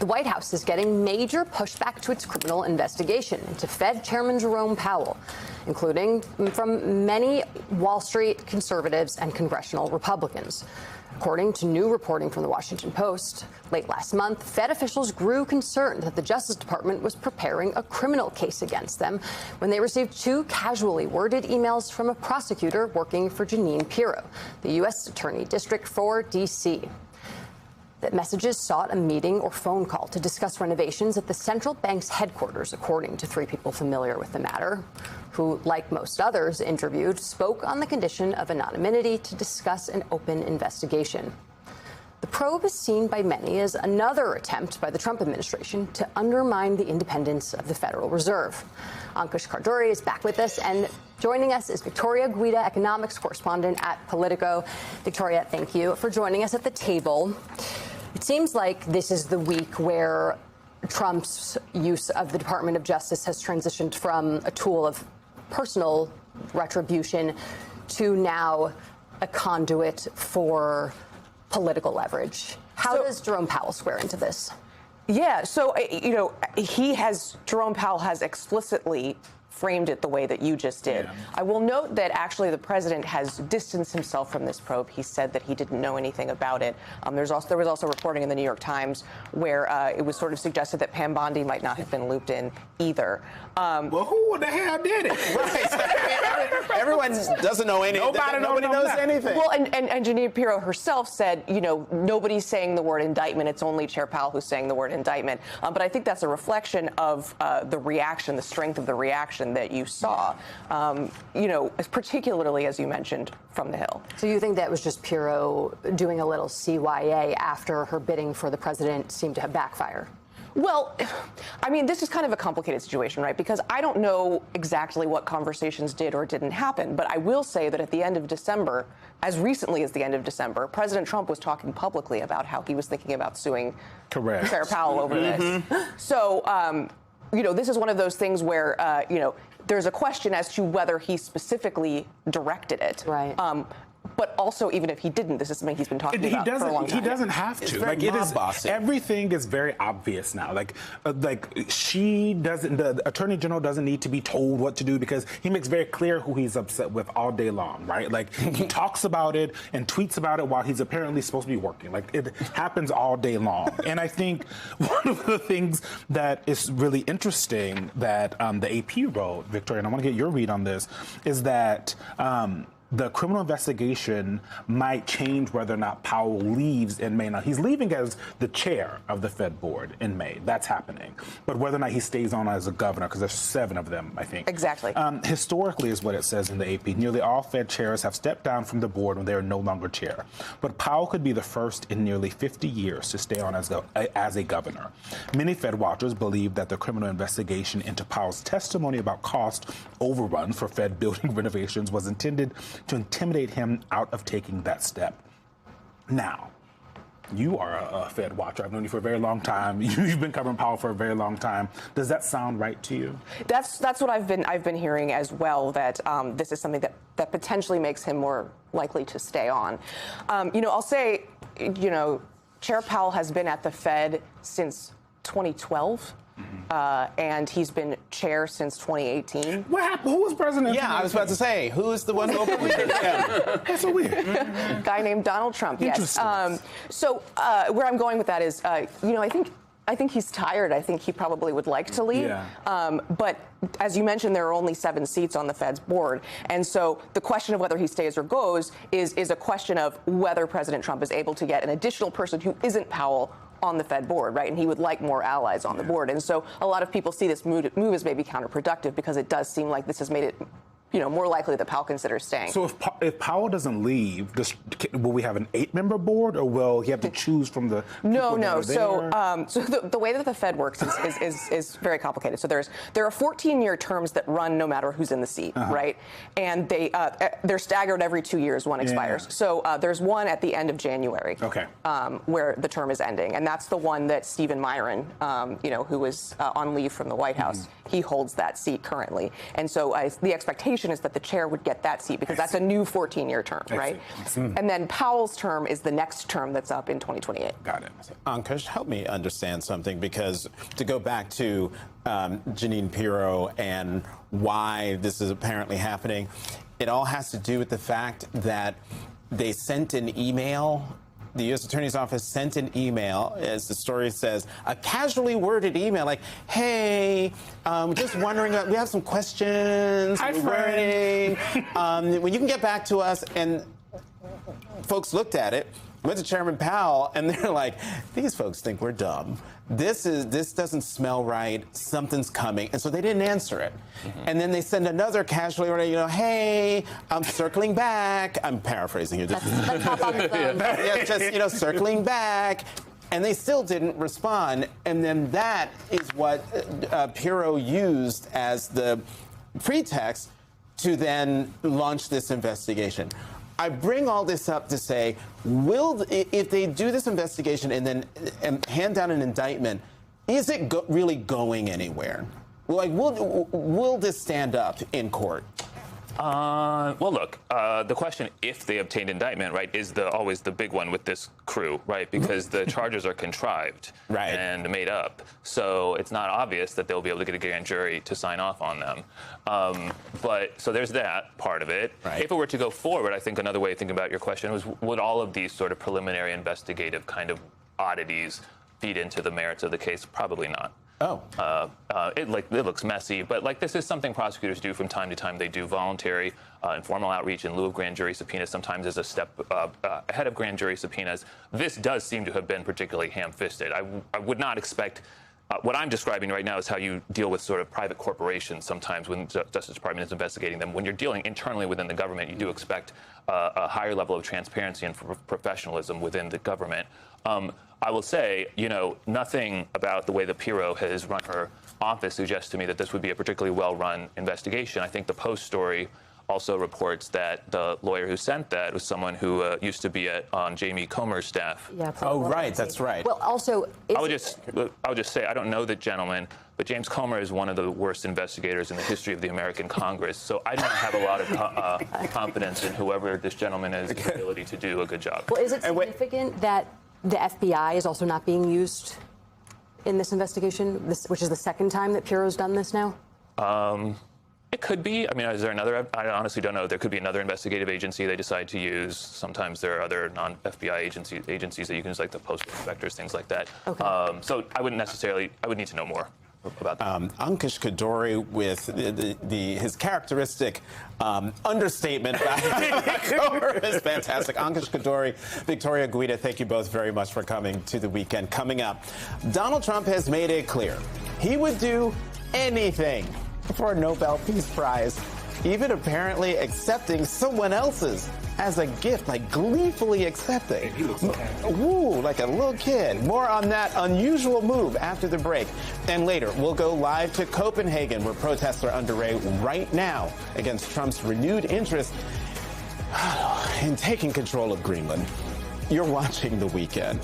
The White House is getting major pushback to its criminal investigation into Fed Chairman Jerome Powell, including from many Wall Street conservatives and congressional Republicans. According to new reporting from the Washington Post, late last month, Fed officials grew concerned that the Justice Department was preparing a criminal case against them when they received two casually worded emails from a prosecutor working for Jeanine Pirro, the U.S. Attorney District for D.C. The messages sought a meeting or phone call to discuss renovations at the central bank's headquarters, according to three people familiar with the matter, who, like most others interviewed, spoke on the condition of anonymity to discuss an open investigation. The probe is seen by many as another attempt by the Trump administration to undermine the independence of the Federal Reserve. Ankush Kharduri is back with us, and joining us is Victoria Guida, economics correspondent at Politico. Victoria, thank you for joining us at the table. It seems like this is the week where Trump's use of the Department of Justice has transitioned from a tool of personal retribution to now a conduit for political leverage. How does Jerome Powell square into this? Yeah, so, Jerome Powell has explicitly framed it the way that you just did. Yeah. I will note that actually the president has distanced himself from this probe. He said that he didn't know anything about it. There was also reporting in the New York Times where it was sort of suggested that Pam Bondi might not have been looped in either. Well, who the hell did it? Right. Everyone doesn't know anything. Nobody knows anything. Well, and Jeanine Pirro herself said, nobody's saying the word indictment. It's only Chair Powell who's saying the word indictment. But I think that's a reflection of the reaction, the strength of the reaction that you saw, particularly, as you mentioned, from the Hill. So you think that was just Pirro doing a little CYA after her bidding for the president seemed to have backfired? Well, I mean, this is kind of a complicated situation, right? Because I don't know exactly what conversations did or didn't happen. But I will say that at the end of December, as recently as the end of December, President Trump was talking publicly about how he was thinking about suing Chair Powell over this. So, this is one of those things where, there's a question as to whether he specifically directed it. Right. But also, even if he didn't, this is something he's been talking about for a long time. He doesn't have to. Everything is very obvious now. She doesn't. The Attorney General doesn't need to be told what to do because he makes very clear who he's upset with all day long. Right? He talks about it and tweets about it while he's apparently supposed to be working. It happens all day long. And I think one of the things that is really interesting that the AP wrote, Victoria, and I want to get your read on this, is that. The criminal investigation might change whether or not Powell leaves in May. Now, he's leaving as the chair of the Fed board in May. That's happening. But whether or not he stays on as a governor, because there's 7 of them, I think. Exactly. Historically is what it says in the AP. Nearly all Fed chairs have stepped down from the board when they are no longer chair. But Powell could be the first in nearly 50 years to stay on as a governor. Many Fed watchers believe that the criminal investigation into Powell's testimony about cost overruns for Fed building renovations was intended to intimidate him out of taking that step. Now, you are a Fed watcher. I've known you for a very long time. You've been covering Powell for a very long time. Does that sound right to you? That's what I've been hearing as well. That this is something that potentially makes him more likely to stay on. I'll say, Chair Powell has been at the Fed since 2012. And he's been chair since 2018. What happened? Who was president? Yeah, I was about to say, who is the one who opened it? That's so weird. Guy named Donald Trump, yes. So where I'm going with that is, I think he's tired. I think he probably would like to leave. Yeah. But as you mentioned, there are only 7 seats on the Fed's board. And so the question of whether he stays or goes is a question of whether President Trump is able to get an additional person who isn't Powell on the Fed board, right? And he would like more allies on the board. And so a lot of people see this move as maybe counterproductive because it does seem like this has made it more likely that Powell considers staying. So if Powell doesn't leave, will we have an 8-member board, or will he have to choose from the No. So the way that the Fed works is very complicated. So there are 14-year terms that run no matter who's in the seat, right? And they're staggered every 2 years. One expires. So there's one at the end of January. Okay. Where the term is ending, and that's the one that Stephen Myron, who was on leave from the White House, he holds that seat currently. And so the expectation is that the chair would get that seat because that's a new 14-year term, right? And then Powell's term is the next term that's up in 2028. Got it. Ankush, help me understand something, because to go back to Jeanine Pirro and why this is apparently happening, it all has to do with the fact that they sent an email. The U.S. Attorney's Office sent an email, as the story says, a casually worded email like, hey, just wondering, we have some questions. Hi, friend. When you can get back to us. And folks looked at it, went to Chairman Powell, and they're like, these folks think we're dumb. This doesn't smell right. Something's coming. And so they didn't answer it. And then they send another casually, hey, I'm circling back. I'm paraphrasing here. That's hop on the phone. Yeah, just, circling back. And they still didn't respond. And then that is what Pirro used as the pretext to then launch this investigation. I bring all this up to say, if they do this investigation and then hand down an indictment, is it really going anywhere? Like, will this stand up in court? Well, look, the question, if they obtained indictment, right, is always the big one with this crew, right? Because the charges are contrived and made up. So it's not obvious that they'll be able to get a grand jury to sign off on them. So there's that part of it. Right. If it were to go forward, I think another way of thinking about your question was, would all of these sort of preliminary investigative oddities feed into the merits of the case? Probably not. Oh. It looks messy, but this is something prosecutors do from time to time. They do voluntary informal outreach in lieu of grand jury subpoenas, sometimes as a step ahead of grand jury subpoenas. This does seem to have been particularly ham-fisted. I would not expect. What I'm describing right now is how you deal with sort of private corporations sometimes when the Justice Department is investigating them. When you're dealing internally within the government, you do expect a higher level of transparency and professionalism within the government. I will say, nothing about the way that Pirro has run her office suggests to me that this would be a particularly well-run investigation. I think the Post story also reports that the lawyer who sent that was someone who used to be on Jamie Comer's staff. Yeah, right, that's right. Well, also, I would just say I don't know the gentleman, but James Comer is one of the worst investigators in the history of the American Congress. So I don't have a lot of confidence in whoever this gentleman is, his ability to do a good job. Well, is it significant that the FBI is also not being used in this investigation, which is the second time that Pirro's done this now? It could be. I mean, is there another? I honestly don't know. There could be another investigative agency they decide to use. Sometimes there are other non-FBI agencies that you can use, like the postal inspectors, things like that. Okay. So I wouldn't necessarily. I would need to know more about that. Ankush Khardori with his characteristic understatement about Comer is fantastic. Ankush Khardori, Victoria Guida, thank you both very much for coming to the weekend. Coming up, Donald Trump has made it clear he would do anything for a Nobel Peace Prize, even apparently accepting someone else's as a gift, gleefully accepting. He looks so happy. Woo, like a little kid. More on that unusual move after the break. And later, we'll go live to Copenhagen, where protests are underway right now against Trump's renewed interest in taking control of Greenland. You're watching The Weekend.